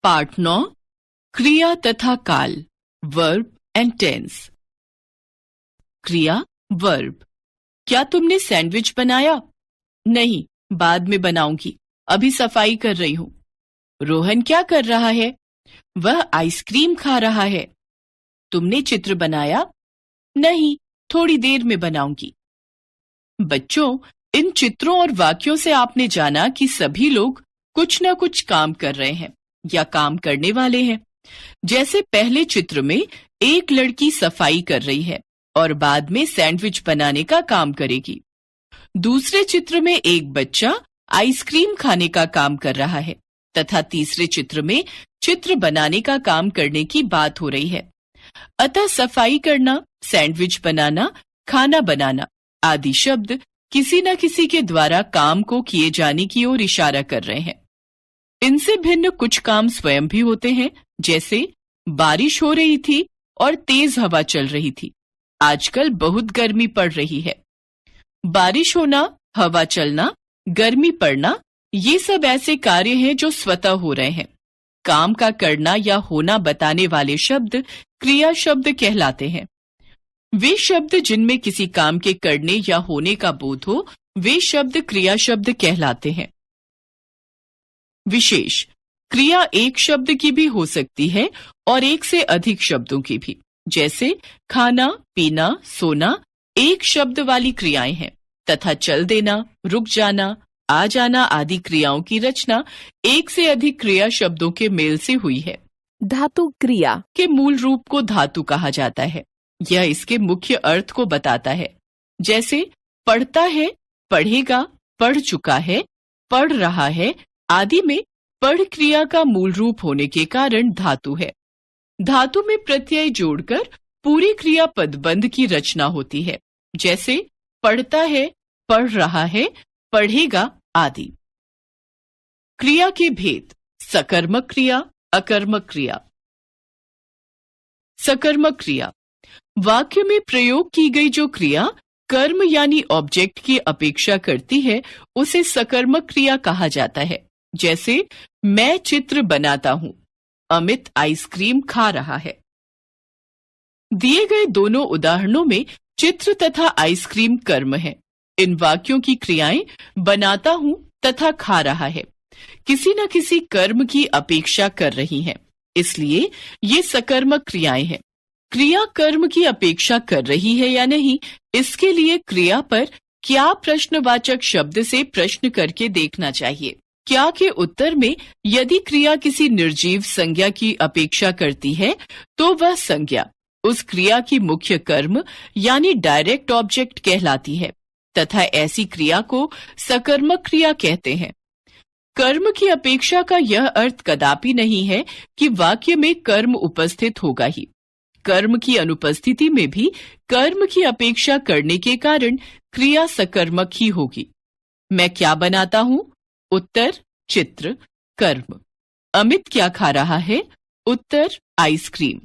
Part 9 क्रिया तथा काल वर्ब एंड टेंस। क्रिया वर्ब। क्या तुमने सैंडविच बनाया? नहीं, बाद में बनाऊंगी, अभी सफाई कर रही हूं। रोहन क्या कर रहा है? वह आइसक्रीम खा रहा है। तुमने चित्र बनाया? नहीं, थोड़ी देर में बनाऊंगी। बच्चों, इन चित्रों और वाक्यों से आपने जाना कि सभी लोग कुछ न कुछ काम कर रहे हैं या काम करने वाले हैं। जैसे पहले चित्र में एक लड़की सफाई कर रही है और बाद में सैंडविच बनाने का काम करेगी। दूसरे चित्र में एक बच्चा आइसक्रीम खाने का काम कर रहा है तथा तीसरे चित्र में चित्र बनाने का काम करने की बात हो रही है। अतः सफाई करना, सैंडविच बनाना, खाना बनाना आदि शब्द किसी न किसी के द्वारा काम को किए जाने की ओर इशारा कर रहे हैं। इनसे भिन्न कुछ काम स्वयं भी होते हैं, जैसे बारिश हो रही थी और तेज हवा चल रही थी। आजकल बहुत गर्मी पड़ रही है। बारिश होना, हवा चलना, गर्मी पड़ना, ये सब ऐसे कार्य हैं जो स्वतः हो रहे हैं। काम का करना या होना बताने वाले शब्द क्रिया शब्द कहलाते हैं। वे शब्द जिनमें किसी काम के करने या होने का बोध हो, वे शब्द क्रिया शब्द कहलाते हैं। विशेष क्रिया एक शब्द की भी हो सकती है और एक से अधिक शब्दों की भी, जैसे खाना, पीना, सोना एक शब्द वाली क्रियाएं हैं तथा चल देना, रुक जाना, आ जाना आदि क्रियाओं की रचना एक से अधिक क्रिया शब्दों के मेल से हुई है। धातु क्रिया के मूल रूप को धातु कहा जाता है। यह इसके मुख्य अर्थ को बताता है, जैसे पढ़ता है, पढ़ेगा, पढ़ चुका है, पढ़ रहा है आदि में पढ़ क्रिया का मूल रूप होने के कारण धातु है। धातु में प्रत्यय जोड़कर पूरी क्रिया पदबंध की रचना होती है, जैसे पढ़ता है, पढ़ रहा है, पढ़ेगा आदि। क्रिया के भेद: सकर्मक क्रिया, अकर्मक क्रिया। सकर्मक क्रिया वाक्य में प्रयोग की गई जो क्रिया कर्म यानी ऑब्जेक्ट की अपेक्षा करती है, उसे सकर्मक क्रिया कहा जाता है। जैसे मैं चित्र बनाता हूं, अमित आइसक्रीम खा रहा है। दिए गए दोनों उदाहरणों में चित्र तथा आइसक्रीम कर्म है। इन वाक्यों की क्रियाएं बनाता हूं तथा खा रहा है किसी न किसी कर्म की अपेक्षा कर रही हैं, इसलिए ये सकर्मक क्रियाएं हैं। क्रिया कर्म की अपेक्षा कर रही है या नहीं, इसके लिए क्रिया पर क्या प्रश्नवाचक शब्द से प्रश्न करके देखना चाहिए। क्या के उत्तर में यदि क्रिया किसी निर्जीव संज्ञा की अपेक्षा करती है तो वह संज्ञा उस क्रिया की मुख्य कर्म यानी डायरेक्ट ऑब्जेक्ट कहलाती है तथा ऐसी क्रिया को सकर्मक क्रिया कहते हैं। कर्म की अपेक्षा का यह अर्थ कदापि नहीं है कि वाक्य में कर्म उपस्थित होगा ही। कर्म की अनुपस्थिति में भी कर्म की अपेक्षा करने के कारण क्रिया सकर्मक ही होगी। मैं क्या बनाता हूं? उत्तर चित्र, कर्म। अमित क्या खा रहा है? उत्तर आइसक्रीम।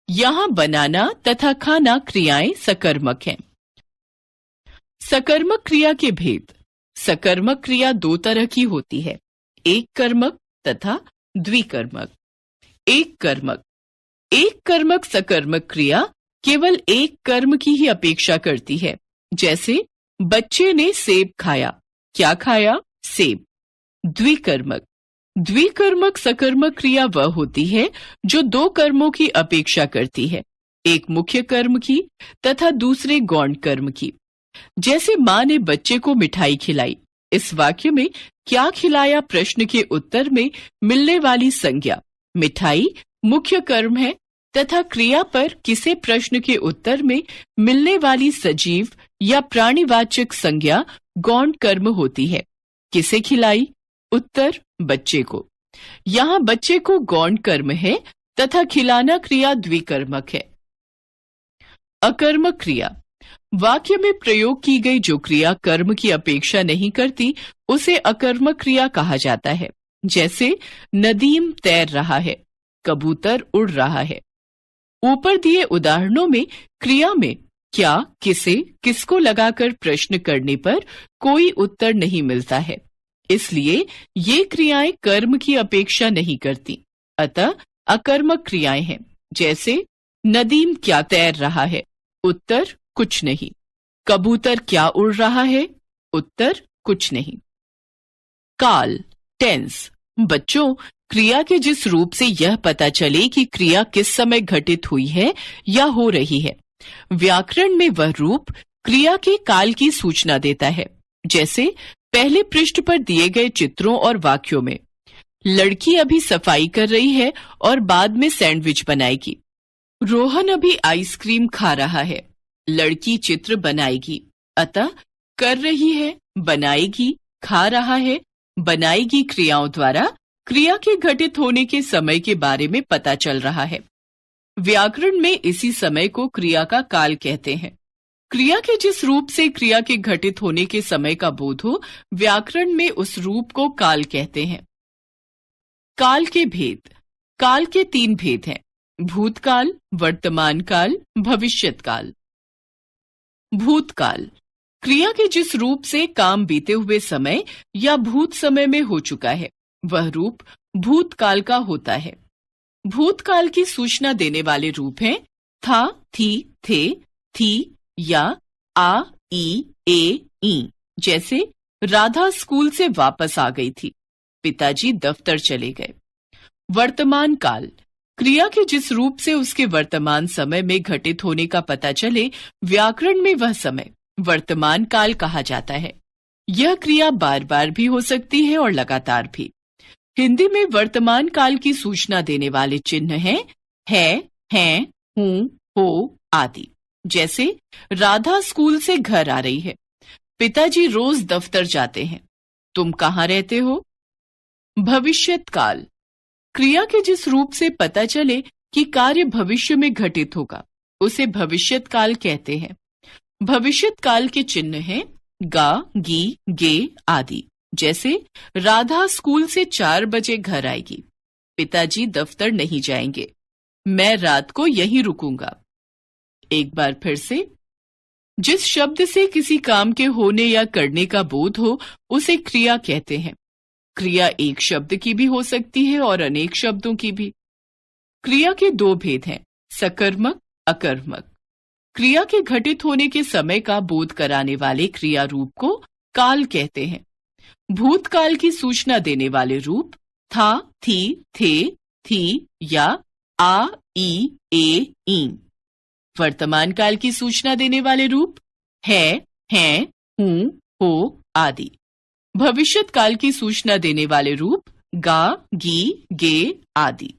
यहां बनाना तथा खाना क्रियाएं सकर्मक हैं। सकर्मक क्रिया के भेद: सकर्मक क्रिया दो तरह की होती है, एक कर्मक तथा द्विकर्मक। एक कर्मक सकर्मक क्रिया केवल एक कर्म की ही अपेक्षा करती है, जैसे बच्चे ने सेब खाया। क्या खाया? सेब। द्विकर्मक सकर्मक क्रिया वह होती है जो दो कर्मों की अपेक्षा करती है, एक मुख्य कर्म की तथा दूसरे गौण कर्म की। जैसे माँ ने बच्चे को मिठाई खिलाई। इस वाक्य में क्या खिलाया प्रश्न के उत्तर में मिलने वाली संज्ञा मिठाई मुख्य कर्म है तथा क्रिया पर किसे प्रश्न के उत्तर में मिलने वाली सजीव या प्राणीवाचक संज्ञा गौण कर्म होती है। किसे खिलाई? उत्तर बच्चे को। यहाँ बच्चे को गौण कर्म है तथा खिलाना क्रिया द्विकर्मक है। अकर्मक क्रिया वाक्य में प्रयोग की गई जो क्रिया कर्म की अपेक्षा नहीं करती, उसे अकर्मक क्रिया कहा जाता है। जैसे नदीम तैर रहा है, कबूतर उड़ रहा है। ऊपर दिए उदाहरणों में क्रिया में क्या, किसे, किसको लगाकर प्रश्न करने पर कोई उत्तर नहीं मिलता है, इसलिए ये क्रियाएं कर्म की अपेक्षा नहीं करती। अतः अकर्मक क्रियाएं हैं। जैसे नदीम क्या तैर रहा है, उत्तर कुछ नहीं। कबूतर क्या उड़ रहा है, उत्तर कुछ नहीं। काल, टेंस। बच्चों, क्रिया के जिस रूप से यह पता चले कि क्रिया किस समय घटित हुई है या हो रही है, व्याकरण में वह रूप क्रिया के काल की सूचना देता है। जैसे पहले पृष्ठ पर दिए गए चित्रों और वाक्यों में लड़की अभी सफाई कर रही है और बाद में सैंडविच बनाएगी। रोहन अभी आइसक्रीम खा रहा है। लड़की चित्र बनाएगी, अतः कर रही है, बनाएगी, खा रहा है, बनाएगी क्रियाओं द्वारा क्रिया के घटित होने के समय के बारे में पता चल रहा है। व्याकरण में इसी समय को क्रिया का काल कहते हैं। क्रिया के जिस रूप से क्रिया के घटित होने के समय का बोध हो, व्याकरण में उस रूप को काल कहते हैं। काल के भेद। काल के 3 भेद हैं: भूतकाल, वर्तमान काल, भविष्यत काल। भूतकाल, क्रिया के जिस रूप से काम बीते हुए समय या भूत समय में हो चुका है, वह रूप भूतकाल का होता है। भूतकाल की सूचना देने वाले रूप हैं था, थी, थे, थी या आ, ई, ए, ई। जैसे राधा स्कूल से वापस आ गई थी, पिताजी दफ्तर चले गए। वर्तमान काल, क्रिया के जिस रूप से उसके वर्तमान समय में घटित होने का पता चले, व्याकरण में वह समय वर्तमान काल कहा जाता है। यह क्रिया बार बार भी हो सकती है और लगातार भी। हिंदी में वर्तमान काल की सूचना देने वाले चिन्ह हैं हैं, हूं, हो आदि। जैसे राधा स्कूल से घर आ रही है, पिताजी रोज दफ्तर जाते हैं, तुम कहाँ रहते हो। भविष्यत काल, क्रिया के जिस रूप से पता चले कि कार्य भविष्य में घटित होगा, उसे भविष्यत काल कहते हैं। भविष्यत काल के चिन्ह हैं गा, गी, गे आदि। जैसे राधा स्कूल से 4 बजे घर आएगी, पिताजी दफ्तर नहीं जाएंगे, मैं रात को यहीं रुकूंगा। एक बार फिर से, जिस शब्द से किसी काम के होने या करने का बोध हो, उसे क्रिया कहते हैं। क्रिया एक शब्द की भी हो सकती है और अनेक शब्दों की भी। क्रिया के 2 भेद हैं, सकर्मक, अकर्मक। क्रिया के घटित होने के समय का बोध कराने वाले क्रिया रूप को काल कहते हैं। भूतकाल की सूचना देने वाले रूप था, थी, थे, थी या आ, ई, ए, ई। वर्तमान काल की सूचना देने वाले रूप है, हैं, हूं, हो आदि। भविष्यत काल की सूचना देने वाले रूप गा, गी, गे आदि।